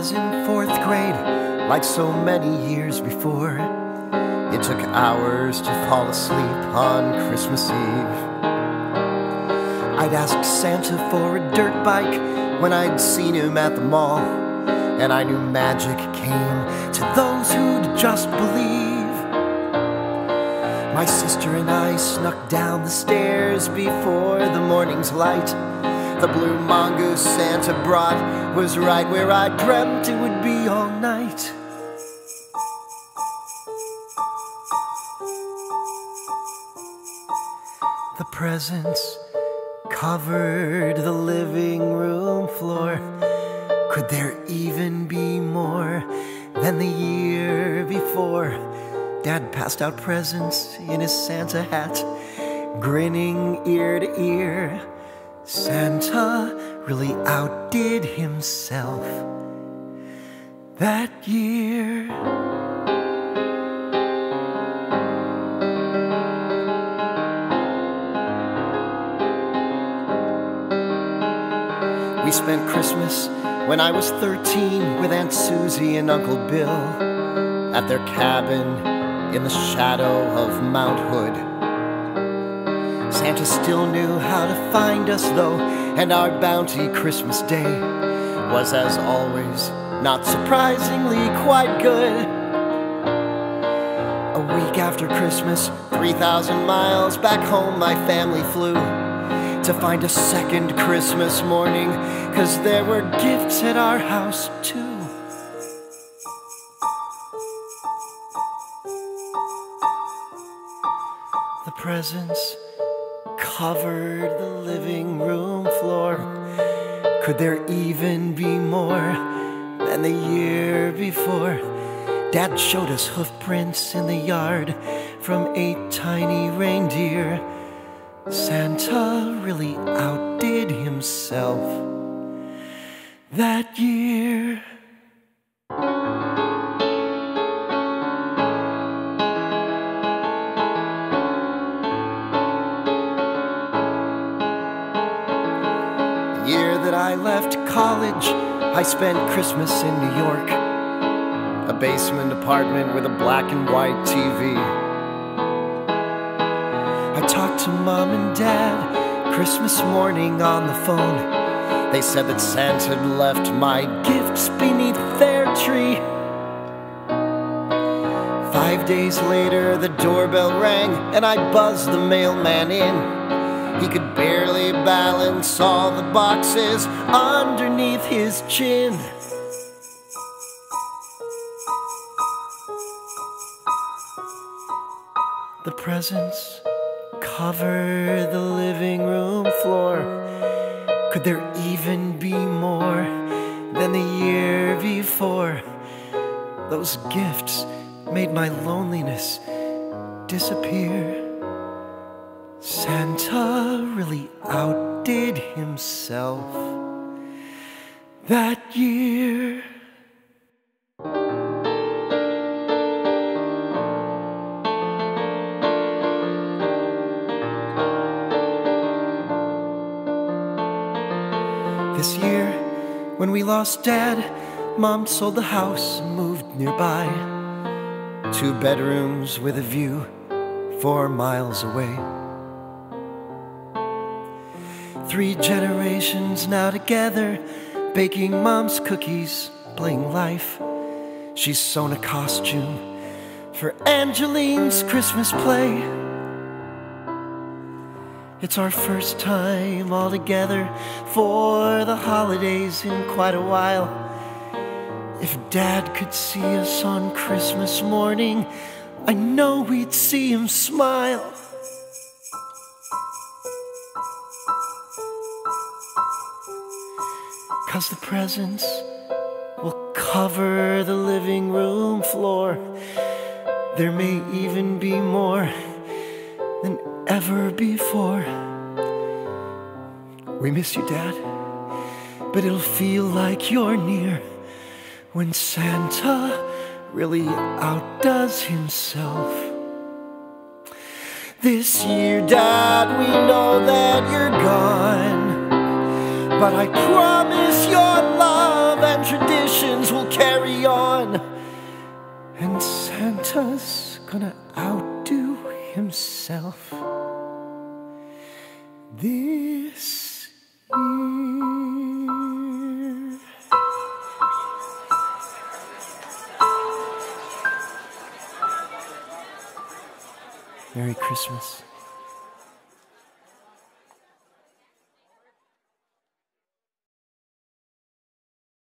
was in fourth grade, like so many years before, it took hours to fall asleep on Christmas Eve. I'd ask Santa for a dirt bike when I'd seen him at the mall, and I knew magic came to those who'd just believe. My sister and I snuck down the stairs before the morning's light. The blue mongoose Santa brought was right where I dreamt it would be all night. The presents covered the living room floor. Could there even be more than the year before? Dad passed out presents in his Santa hat, grinning ear to ear. Santa really outdid himself that year. We spent Christmas when I was 13 with Aunt Susie and Uncle Bill at their cabin in the shadow of Mount Hood. Santa still knew how to find us though, and our bounty Christmas Day was, as always, not surprisingly quite good. A week after Christmas, 3,000 miles back home, my family flew to find a second Christmas morning, 'cause there were gifts at our house too. The presents covered the living room floor. Could there even be more than the year before? Dad showed us hoof prints in the yard from 8 tiny reindeer. Santa really outdid himself that year. The year that I left college, I spent Christmas in New York, a basement apartment with a black and white TV. I talked to Mom and Dad Christmas morning on the phone. They said that Santa had left my gifts beneath their tree. 5 days later, the doorbell rang and I buzzed the mailman in. He could barely balance all the boxes underneath his chin. The presents cover the living room floor. Could there even be more than the year before? Those gifts made my loneliness disappear. Santa really outdid himself that year. This year, when we lost Dad, Mom sold the house and moved nearby. 2 bedrooms with a view 4 miles away. 3 generations now together, baking Mom's cookies, playing life. She's sewn a costume for Angeline's Christmas play. It's our first time all together for the holidays in quite a while. If Dad could see us on Christmas morning, I know we'd see him smile. Cause the presents will cover the living room floor. There may even be more than ever before. We miss you, Dad, but it'll feel like you're near when Santa really outdoes himself. This year, Dad, we know that you're gone, but I promise your love and traditions will And Santa's gonna outdo himself this year. Merry Christmas.